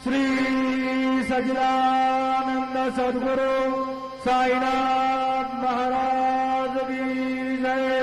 श्री सच्चिदानंद सद्गुरु साईनाथ महाराज की जय।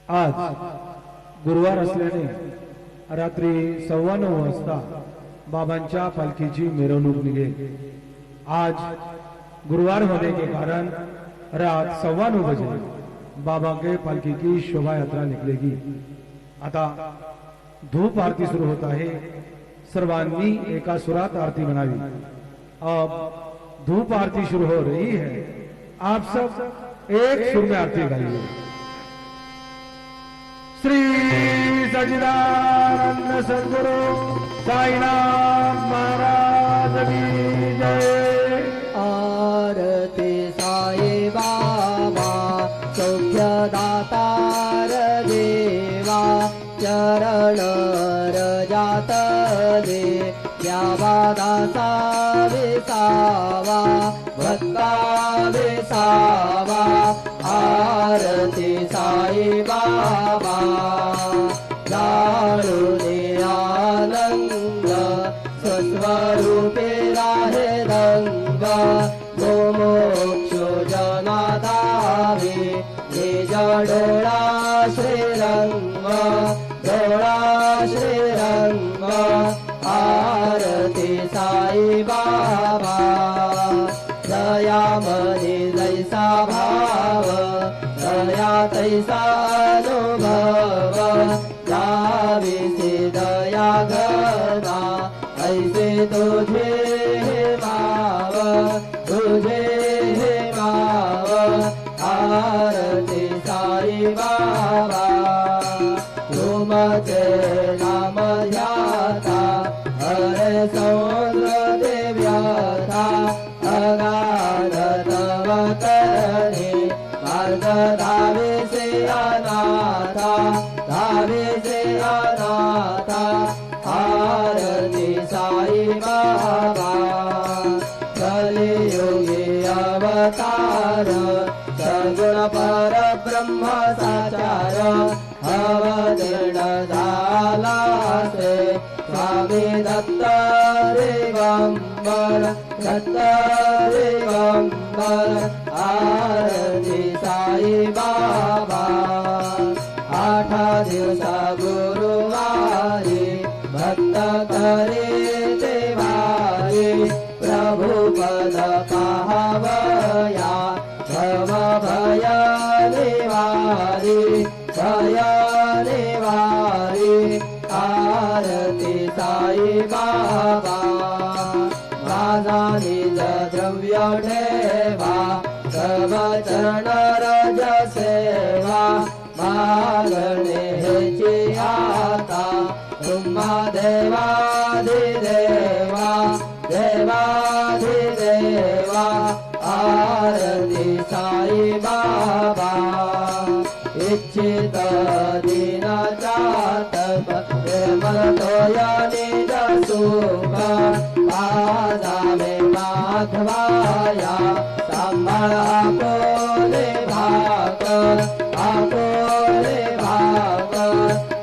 आज गुरुवार असल्याने रात्री 9:15 वाजता बाबांच्या पालखीची मिरवणूक निघेल। आज गुरुवार होने के कारण रात 9:15 बजे बाबा के पालखी की शोभा यात्रा निकलेगी। आता धूप आरती शुरू होता है। सर्वांनी एका सुरात आरती बनावी। अब धूप आरती शुरू हो रही है। आप सब एक सुर में आरती गाइए। श्री सच्चिदानंद सद्गुरु साईनाथ महाराज की जय। आरती साई बाबा सौख्यदातार देवा चरण रजातले दासा विसावा भक्ता विसावा। आरती साई बाबा जाणूने आनंद स्वस्वरूपे राहे रंग मोक्ष जनाधावे निज डोळा श्रीरंग डोळा श्रीरंग। आरती साई बाबा दयामणी जैसा भाव दया तैसा अनुभव जाविसे दया घना ऐसे तुझे माव तुझे माव। आरती साई बाबा तुमचे नाम ध्याता हरे सौंद्र देव्याता अगाध तव करणे मार्ग धावे से अनाथा धावे से अनाथा। आरती साई बाबा कलियुगी अवतार सगुण पर ब्रह्म साचार अवतीर्ण झाला से स्वामी दत्त दिगंबर दत्त दिगंबर। आरती साई बाबा 8 दिवसा गुरुवारी भक्त करे ते वारी प्रभु पद पाहवया भव भय निवारी भय निवारी। आरती साई बाबा माझा निज द्रव्य ठेवा तव चरण रज सेवा मागणे हेची आता तुम्हा देवाधिदेवा देवाधिदेवा। आरती साई बाबा इच्छित दीनाचातक प्रेमतोया निज सुख पादावे माधवाया सांभाळ आपोले भाक आपोले भाक।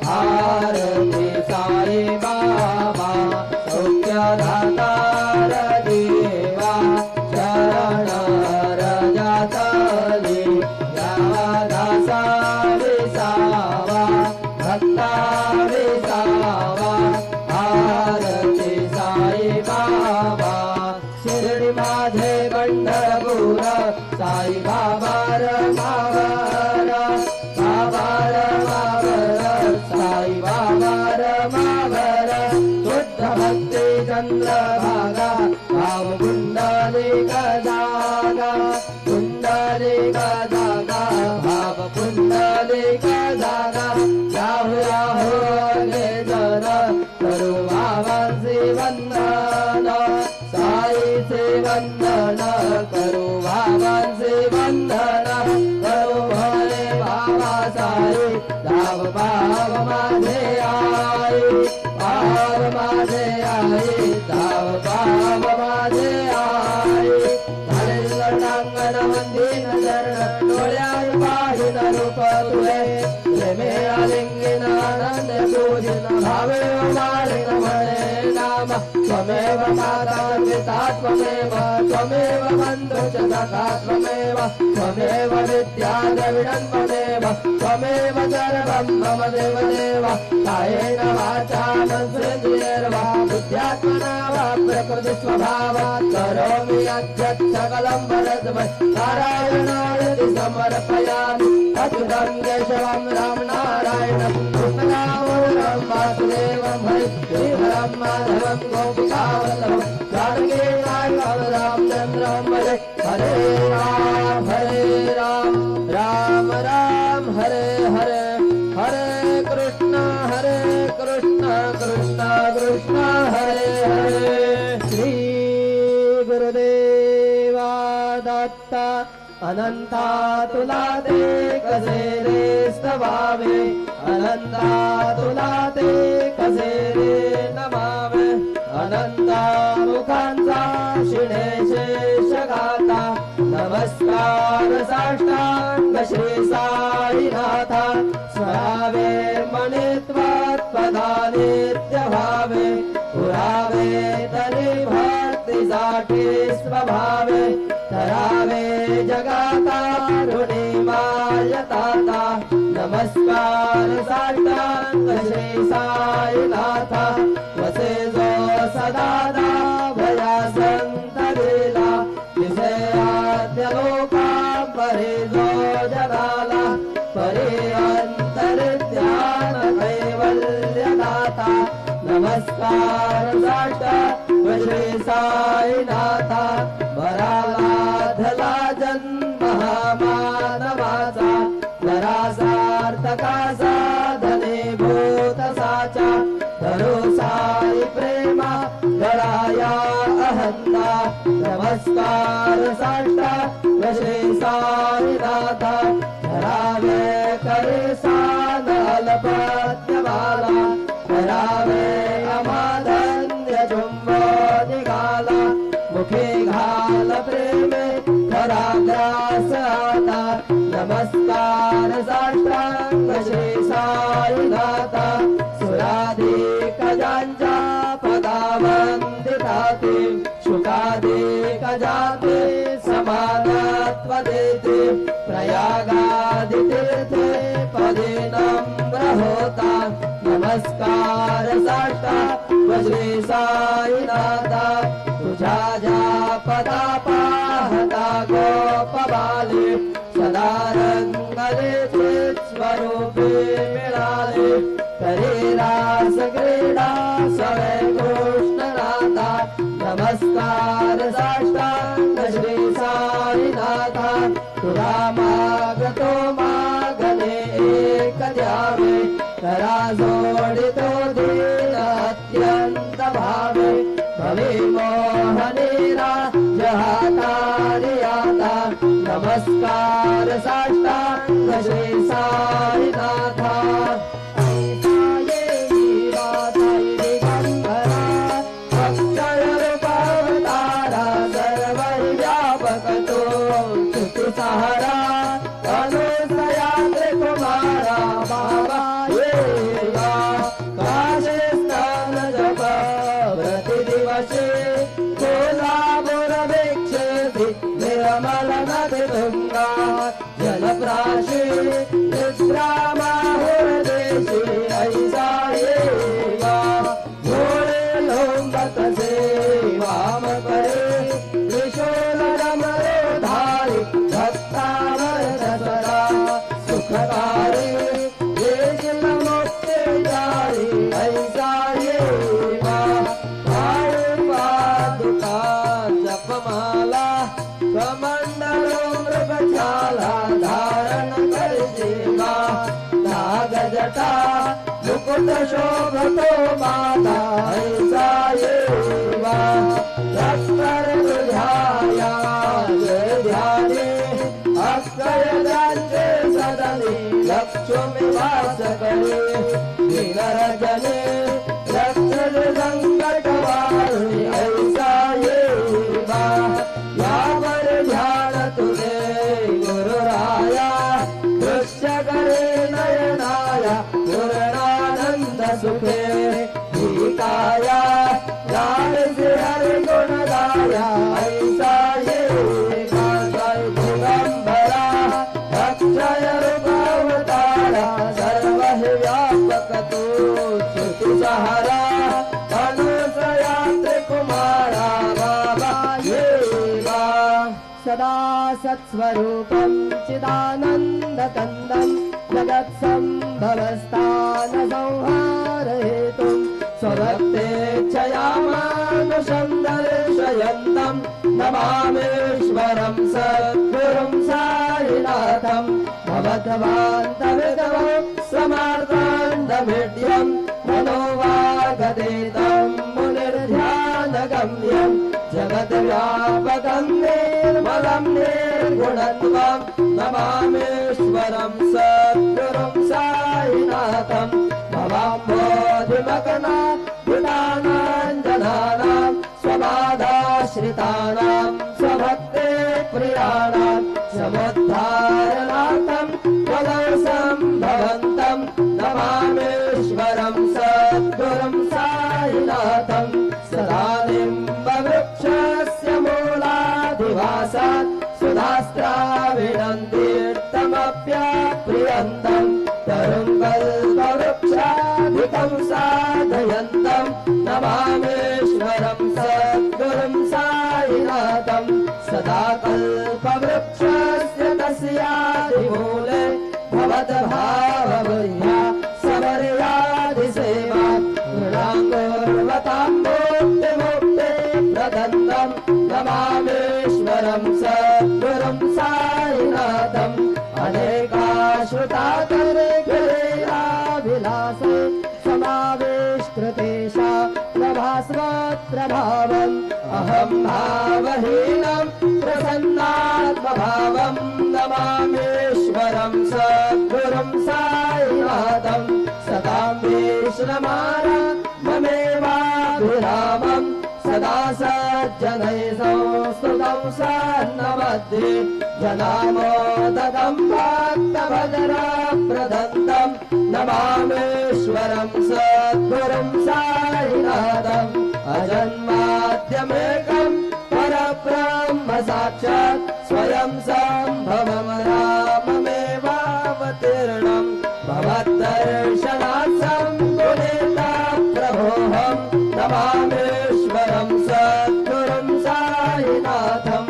आरती साई बाबा सौख्यदाता चंद्रभागा भाव पुंडलिक जागा पुंडलिक जागा भाव पुंडलिक जागा राहु राहु गे जन करू भावांचे वंदन साईचे वंदन करू भावांचे वंदन करू भले भावा साई धाव भाव माझे आई भाव माझे आई धाव भाव माझे आई झाले लटांगण मंदिर चरण डोळ्यात पाहिन रूप तुझे प्रेमे आलिंगन आनंद पूजन भावे मालिन म्हणे नाम त्वमेव माता पिता त्वमेव त्वमेव बंधु च सखा त्वमेव त्वमेव विद्या द्रविडं त्वमेव त्वमेव सर्वं मम देवदेव कायेन वाचा मनसेन्द्रियैर्वा बुद्ध्यात्मना वा प्रकृतिस्वभावात् करोमि यद्यत् सकलं परस्मै नारायणाय समर्पयामि अच्युतं केशवं राम नारायणं कृष्णदामोदरं वासुदेवं हरिं माधवं गोपिकावल्लभं जानकी नायकं रामचन्द्रं भजे हरे राम राम राम हरे हरे हरे कृष्ण कृष्ण कृष्ण हरे हरे श्री गुरुदेवा दत्ता अनंता तुला ते कसे रे स्तवावे अनंता तुला ते कसे रे नमावे अनंता मुखांचा शिणे शेष गाता नमस्कार साष्टांग श्री साईनाथा स्वरावे मणित्वात्पदा नित्य भावे पुरावे तरी भक्तीसाठी स्वभावे धरावे जगाता ऋणी मायताता नमस्कार साष्टांग श्री साईनाथा वसे जो सदादा भया संत लीला दिसे आद्य लोका परे जो जगाला परे अंतर ध्यान कैवल्य दाता नमस्कार साष्टांग श्री साईनाथा बराला धला जन्म हा मानवाचा नरासार्थका साधने भूत साचा धरो साई प्रेमा गळाया अहंता नमस्कार साष्टांग श्री साईनाथा धरावे करे सान अल्पज्ञवाला धरावे अमाधन्य जुंबो निघाला मुखे घाल प्रेमे धराग्रास आता नमस्कार साष्टांग श्री साईनाथा सुराधिक ज्यांच्या पदावंदिताते शुकाधिक जाते समानत्व देते प्रयागादि तीर्थे पदे नम्र होता नमस्कार साष्टांग श्री साईनाथा तुझ्या ज्या पदा पाहता गोपबाले सदा रंगले स्वरूपे मिळाले तरी रास क्रीडा सवे कृष्णनाथा नमस्कार साष्टांग श्री साईनाथा तुला मागतो मागणे एक द्यावे करा जोडितो दीन अत्यंत भावे भवे मोहनेरा जहातारियाता नमस्कार साष्टांग श्री साईनाथा सहारा अनुसया कुमारा बाबा येगा काशे स्नान जप प्रतिदिवसे कोल्हापुर भिक्षेति निर्मल नदी तुंगा जल शोभतो माता ऐसा येवा तत्पर ध्याया जय ध्याने अक्षय राज्य सदने लक्ष्मी वास करे विरजने रक्षण संकट वारुणी ऐसा येवा यावर ध्यान तुझे गुरुराया दृश्य करे नयनाया पूर्णानंद सुखे काया लाल से हरि गुणगाया ऐसा ये कांताय दिगंबरा अक्षय रूपावतारा सर्व व्यापक तू श्रुति सहारा अनुसया त्रिकुमारा बाबा ये वा सदा सत्स्वरूपं चिदानन्दकन्दं जगत्सम्भवस्थान संहारयितुं स्वभक्तेच्छया मानुषं दर्शयन्तं नमामीश्वरं सद्गुरुं साईनाथं भवद्भवान्तविदवं समार्ताण्डमिड्यं मनोवागदेतं मुनिर्ध्यानगम्यं जगद्व्यापकं निर्मलं निर्गुणत्वं नमामीश्वरं सद्गुरुं साईनाथं भवाम्बोधिमग्ना भूतानाञ्जनानां स्वबाधाश्रितानां स्वभक्ते प्रियाणां समुद्धारणार्थं वदं सम्भवन्तं नमामीश्वरं सद्गुरुं साईनाथं सदा निम्बवृक्षस्य मूलाधिवासात् सुधास्त्राविणं तीर्थमप्याप्रियन्तं तरुं कल्पवृक्षाधिकं साधयन्तं नमामीश्वरं सद्गुरुं साईनाथं सदा कल्पवृक्षस्य तस्यादिमूले भवद्भावबुद्ध्या समर्यादिसेवा मृणाङ्गोर्वतां मुक्तिमुक्ते प्रदन्तं नमामीश्वरं सद्गुरुं साईनाथं अनेकाश्रुतातर्किराभिलाषे समाविष्कृतेषा प्रभास्वत्रभावम् अहं भावहीनं प्रसन्नात्मभावं नमामीश्वरं सद्गुरुं साईनाथं सदां विश्रमारा ममेवाभिरामं सदा सज्जनैः संस्तुतं सन्नमध्ये जनामोदकं भक्तभजनप्रदन्तं नमामीश्वरं सद्गुरुं साईनाथम् अजन्माद्यमेकं परब्रह्म साक्षात् स्वयं सम्भवं राममेवावतीर्णं भवद्दर्शनात् सम्पुनिता प्रभोऽहं नमामीश्वरं सद्गुरुं साईनाथं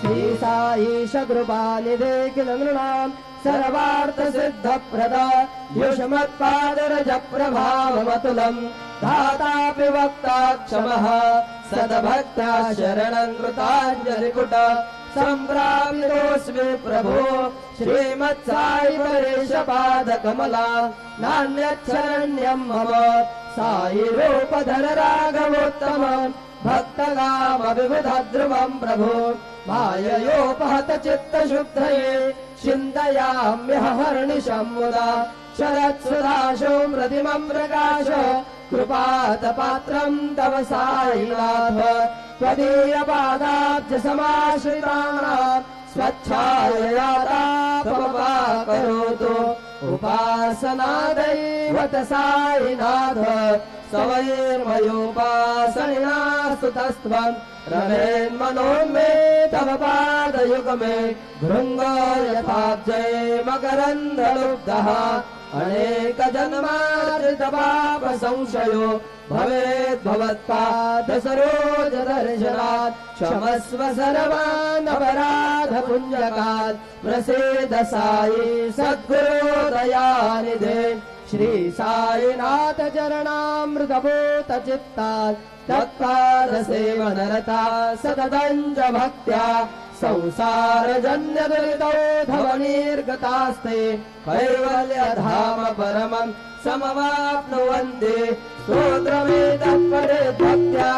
श्री साईश कृपानिधे किल नृणां सर्वार्थसिद्धप्रद युष्मत्पादरजप्रभावमतुलं धातापि वक्ता क्षमः सद्भक्ता शरणं कृताञ्जलिकुट सम्प्राप्तोऽस्मि प्रभो श्रीमत्साई परेशपादकमला नान्यच्छरण्यं मम साई रूपधर राघवोत्तमं भक्तगामविबुधध्रुवं प्रभो माययोपहत चित्तशुद्धये चिन्तयाम्यहर्निशं मुदा शरत्सुधाशो मृतिमं प्रकाश कृपातपात्रं तव साईनाथ त्वदीयपादाब्ज समाश्रितानां स्वच्छाययातापमाकरोतु उपासना दैवत साईनाथ सवैर्मयोपासनिना स्तुतस्त्वं रमेन्मनो मे तव पादयुगमे भृङ्गो यथाब्जै मकरन्दलुब्धः अनेकजन्मार्जितपाप संशयो भवेद्भवत्पादसरोजदर्शनात् क्षमस्व सर्वान् अपराधपुञ्जकात् प्रसीद साई सद्गुरो दयानिधे श्री साईनाथ चरणामृतभूत चित्तात् तत्पादसेवनरता सततं च भक्त्या संसारजन्य दुरितौ धवनिर्गतास्ते कैवल्यधाम परमं समवाप्नुवन्ति स्तोत्रमेतत् पठेत् भक्त्या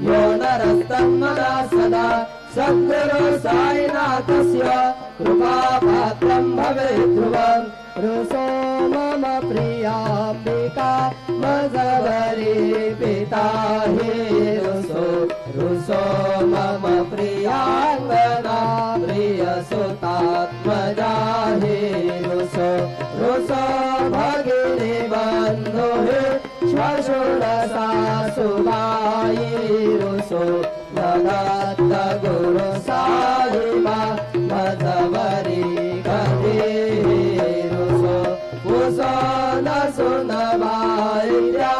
यो नरस्तं मदा सदा सद्गुरु साईनाथस्य कृपापात्रं भवेत् ध्रुवम् रुसो मम प्रियाम्बिका मजवरी पिता हे रुसो रुसो मम प्रियाङ्गना प्रियसुतात्मजा हे रुसो रुसो भगिनी बन्धु हे श्वशुर सासुबाई रुसो ददत्त गुरु साहिबा मजवरी कहे कुसन सुनवाया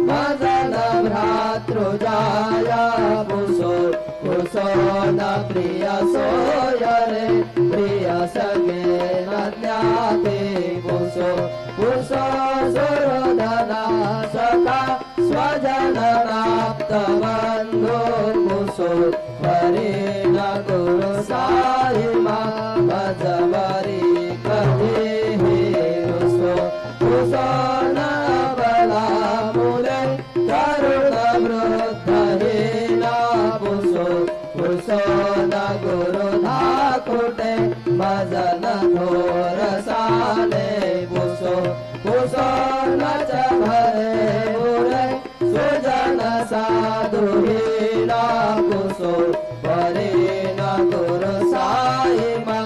मदन भ्रातृजाया पुसो कुसन प्रिय सोयरे प्रिय सगे न ज्ञाते पुसो पुसो सुरधना सखा स्वजन प्राप्त बन्धु पुसो हरिण गुरु साहिमा मजवरी कहे कुसन बला मुले करुण वृद्धहीना पुसो कुसन गुरु धाकुटे भजन घोर साले पुसो कुसन च भरे मुरे सुजन साधुहीना पुसो परेण गुरु साईमा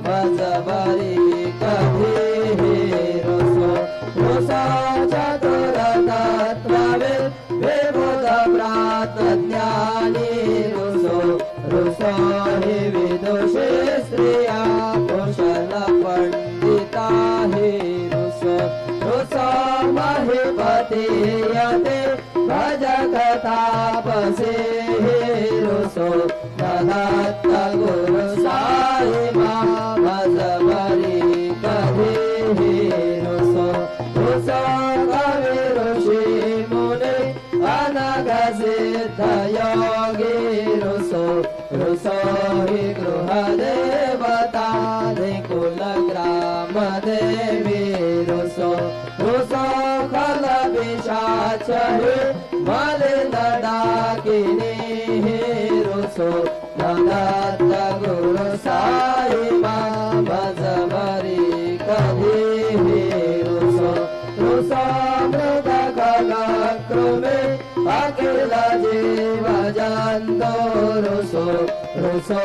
भजवरी कभी चतुरतत्त्ववे विबुध प्रातज्ञानी रुसो रुसो हि विदुषी स्त्रिया कुशल पंडिता हि रुसो रुसो महिपतीयते भजकतापसे हि रुसो ददत्त गुरु साईमा भजवरी कहे रुसो कवि ऋषि मुनि अनघसिद्ध योगी रुसो रुसो हि गृहदेवता कुल ग्राम देवी रुसो रुसो खल पिशाच मलिन डाकिनी रुसो ददत्त गुरु साईमा भजवरी कहे रुसो मृदकलकृमे अखिल जीव जन्तु रुसो रुसो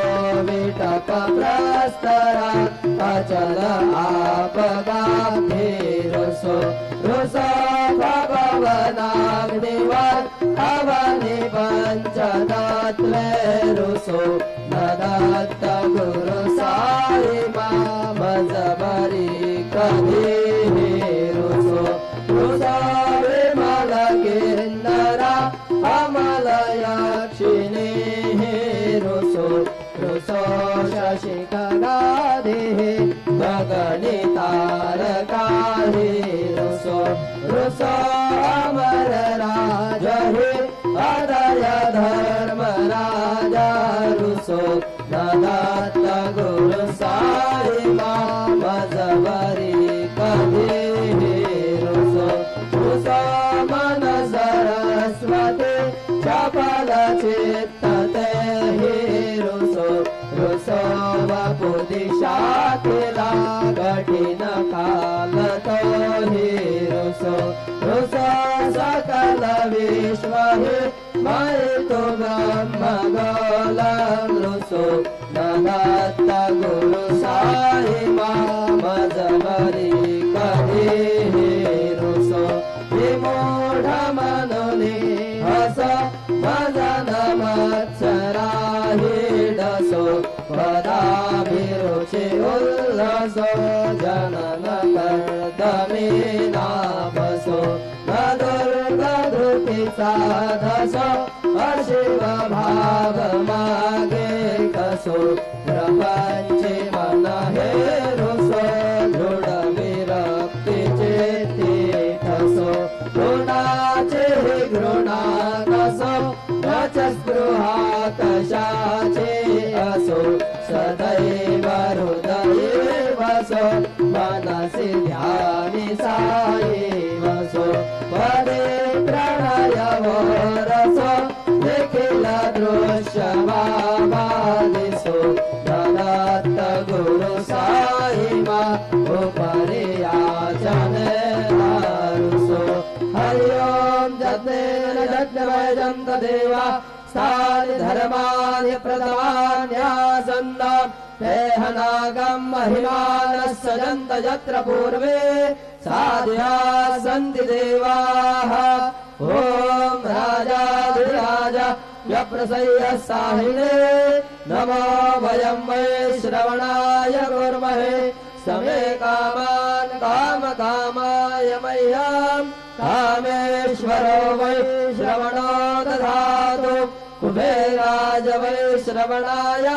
विटप प्रस्तरा अचल आपगाधे रुसो रुसो भगवनाग्निवत् अवनि पञ्चतत्त्वे रुसो ददत्त गुरु साईमा भजवरी कहे रुसो विमल किन्नरा अमल यक्षिणी रुसो रुसो शशिखगाधे गगनितारका रुसो रुसो अमर राज अदय धर्म राजा रुसो ददत्त गुरु साईमा भजवरी कहे रुसो मन सरस्वती चपल चित्तते रुसो रुसो वपु दिशा किला कठिन काल तो रुसो रुसो सकल विश्व मयितु ब्रह्म गोलम रुसो ददत्त गुरु साईमा भजवरी कहे विमूढ मनुनि हस भजन मत्सराहिडसो पदाभिरुचि उल्लसो जनन कर्दमीनाभसो दुर्गधृति साधसो अशिव भाव मागे कसो प्रपंचे मन हे रुसो दृढ विरक्ति चेती ठसो घृणाचे घृणा कसो नच स्पृहा कशाचे असो वैष्णवादिसो दत्त गुरु साई मा उपरियाचने दारुसो हरि ओम जतेन यज्ञ वैजन्त देवा स्थानि धर्मानि प्रथमान्यासन्त तेहनागं महिमानः सजन्त यत्र पूर्वे साध्या सन्ति देवाः ॐ राजाधिराज व्यप्रसय्य साहिने नमो वयं वै श्रवणाय कुर्महे समे कामान् कामकामाय मह्यं कामेश्वरो वै श्रवणो दधातु कुबेराज वै श्रवणाय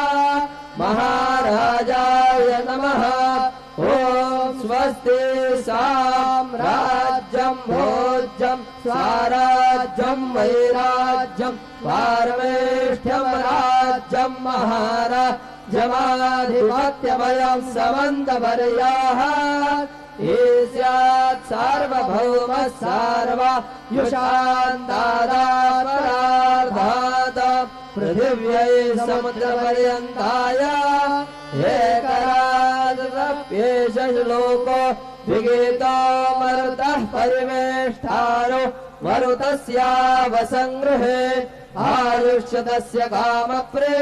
महाराजाय नमः ॐ स्वस्ति साम्राज्यं भोज्यं स्वराज्यं वैराज्यं पारमेष्ठ्यं राज्यं महाराजमाधिपत्यमयं समन्तवर्याः ईस्यात् सार्वभौमः सर्वयुषान्तादापरार्धात् पृथिव्यै समुद्रपर्यन्ताय एकराजप्येष श्लोको विगीतो मरुतः परिवेष्टारो मरुतस्यावसङ्गृहे आयुष्यतस्य कामप्रे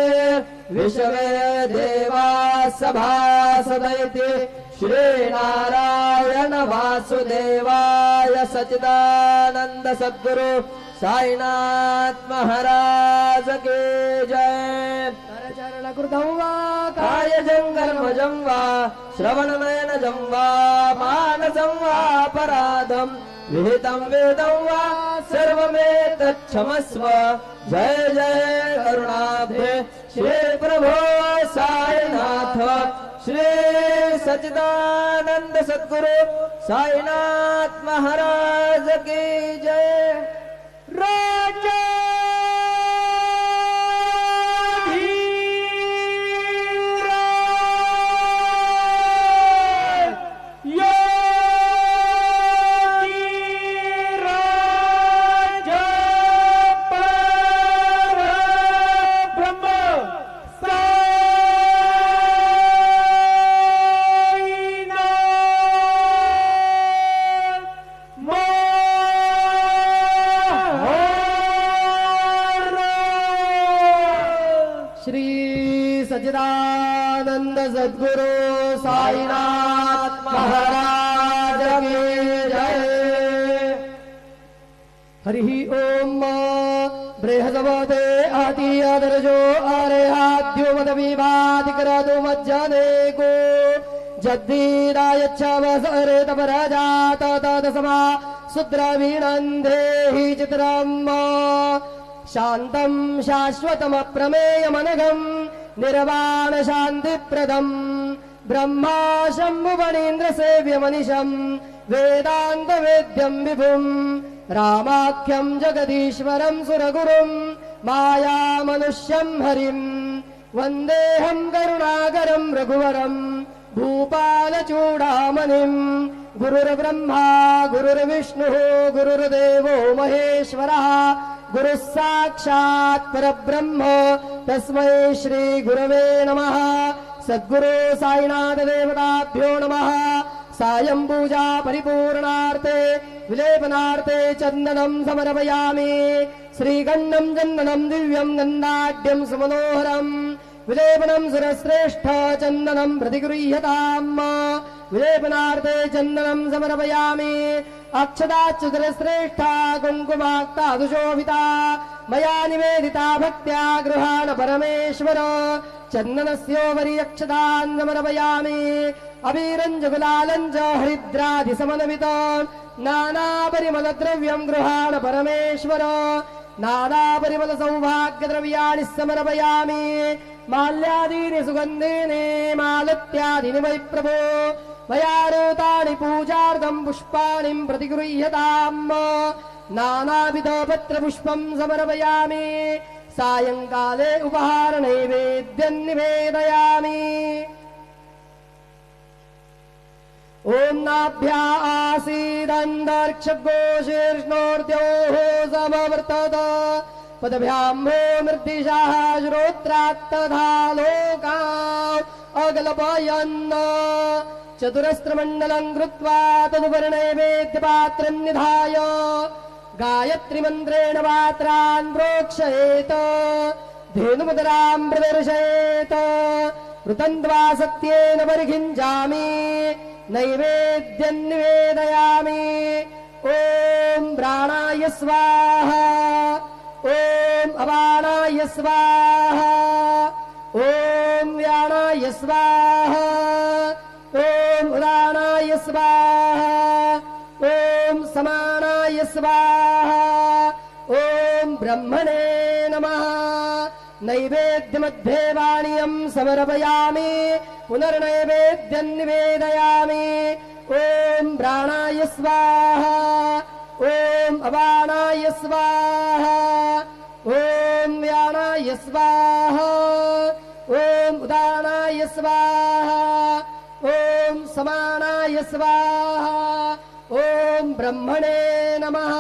विश्वे देवाः सभासदैति श्रीनारायण वासुदेवाय सच्चिदानंद सद्गुरु साईनाथ महाराज की जय। चरण कृतं वा कायजं कर्मजं वा श्रवणनयनजं वा मानसं वा अपराधं विहितं वेदं वा सर्वमेतच्छमस्व। जय जय करुणाब्धे श्री प्रभो साईनाथ श्री सच्चिदानंद सद्गुरु साईनाथ महाराज की जय। राजा सच्चिदानंद सद्गुरु साईनाथ महाराज की जय। हरि ओम बृहस्पते आदि आदर्शो आर्याद्यो मदविवादिकरतु मज्जने को जद्दीरायच्छावसरे तपराजात तदसमा सुद्रवीणन्देहि चित्रम् शान्तं शाश्वतमप्रमेयमनघं निर्वाण शान्तिप्रदम् ब्रह्मा शम्भुवनीन्द्रसेव्यमनिशम् वेदान्तवेद्यं विभुम् रामाख्यं जगदीश्वरं सुरगुरुं मायामनुष्यं हरिं वन्देऽहं करुणाकरं रघुवरं भूपालचूडामणिम् गुरुर्ब्रह्मा गुरुर्विष्णुः गुरुर्देवो महेश्वरः गुरुः साक्षात् परब्रह्म तस्मै श्री गुरवे नमः। सद्गुरु साईनाथ देवताभ्यो नमः। सायं पूजा परिपूर्णार्थे विलेपनार्थे चन्दनं समर्पयामि। श्रीगन्धं चन्दनं दिव्यं गन्धाढ्यं सुमनोहरम् विलेपनं सुरश्रेष्ठ चन्दनं प्रतिगृह्यताम्। विलेपनार्थे चन्दनं समर्पयामि। अक्षताच्युतश्रेष्ठा कुङ्कुमाक्तादुशोभिता मया निवेदिता भक्त्या गृहाण परमेश्वर। चन्दनस्योपरि अक्षतान् समर्पयामि। अबीरञ्जगुलालञ्च हरिद्रादिसमन्वित नानापरिमलद्रव्यं गृहाण परमेश्वर। नानापरिमलसौभाग्यद्रव्याणि समर्पयामि। माल्यादीनि सुगन्धीनि मालत्यादीनि वै प्रभो मया रोतानि पूजार्थं पुष्पाणि प्रतिगृह्यताम्। नानाविधपत्रपुष्पं समर्पयामि। सायंकाले उपहारनैवेद्यं निवेदयामि। ओम नाभ्या आसीदन्तरिक्षघोषीर्ष्णोर्द्योः समवर्तत पदभ्याम्भो निर्दिशाः श्रोत्रात्तथा लोका अगलपयन् चतुरस्त्रमण्डलं कृत्वा तदुपरिणैवेद्यपात्रं निधाय गायत्रीमन्त्रेण पात्रान् प्रोक्षयेत धेनुमुदरां प्रदर्शयेत ऋतन्द्वा सत्येन परिखिञ्चामि नैवेद्यं निवेदयामि ॐ प्राणाय स्वाहा ॐ अपानाय स्वाहा ॐ व्यानाय स्वाहा ॐ उदानाय स्वाहा ॐ समानाय स्वाहा ॐ ब्रह्मणे नमः नैवेद्यमध्ये वाणीयं समर्पयामि पुनर्नैवेद्यं निवेदयामि ॐ प्राणाय स्वाहा ॐ अपानाय स्वाहा ॐ व्यानाय स्वाहा ॐ उदानाय स्वाहा ॐ समानाय स्वाहा ॐ ब्रह्मणे नमः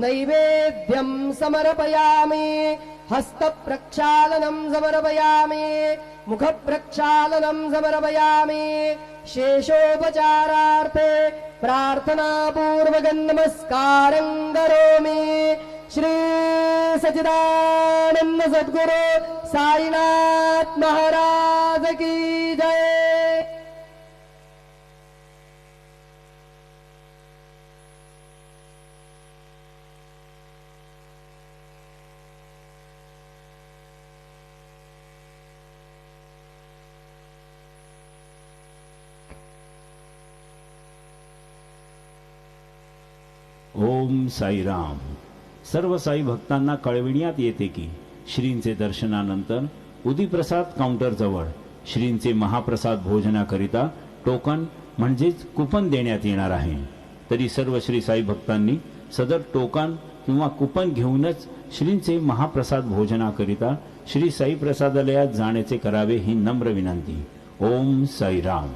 नैवेद्यं समर्पयामि हस्तप्रक्षालनं समर्पयामि मुखप्रक्षालनं समर्पयामि शेषोपचारार्थे प्रार्थनापूर्वकं नमस्कारं करोमि श्री सच्चिदानंद सद्गुरु साईनाथ महाराज की जय। ओम साईराम। सर्व साई भक्तांना कळविण्यात येते की श्रींचे दर्शनानंतर उदीप्रसाद काउंटर जवळ श्रींचे महाप्रसाद भोजनाकरिता टोकन म्हणजेच कुपन देण्यात येणार आहे। तरी सर्व श्री साई भक्तांनी सदर टोकन किंवा कुपन घेऊनच श्रींचे महाप्रसाद भोजनाकरिता श्री साई प्रसादालयात जाण्याचे करावे ही नम्र विनंती। ओम साईराम।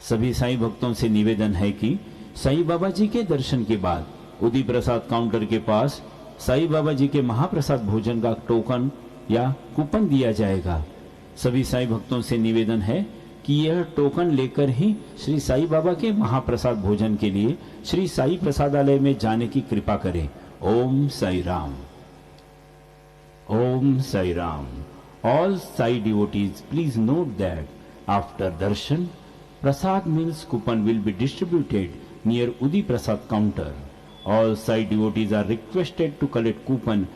सभी साई भक्तों से निवेदन है कि साईं बाबा जी के दर्शन के बाद उदी प्रसाद काउंटर के पास साईं बाबा जी के महाप्रसाद भोजन का टोकन या कूपन दिया जाएगा। सभी साईं भक्तों से निवेदन है कि यह टोकन लेकर ही श्री साईं बाबा के महाप्रसाद भोजन के लिए श्री साई प्रसादालय में जाने की कृपा करें। ओम साई राम। ओम Sai Ram. All Sai devotees, please note that after darshan, prasad meals coupon will be distributed near Udi Prasad counter. All Sai devotees are requested to collect coupon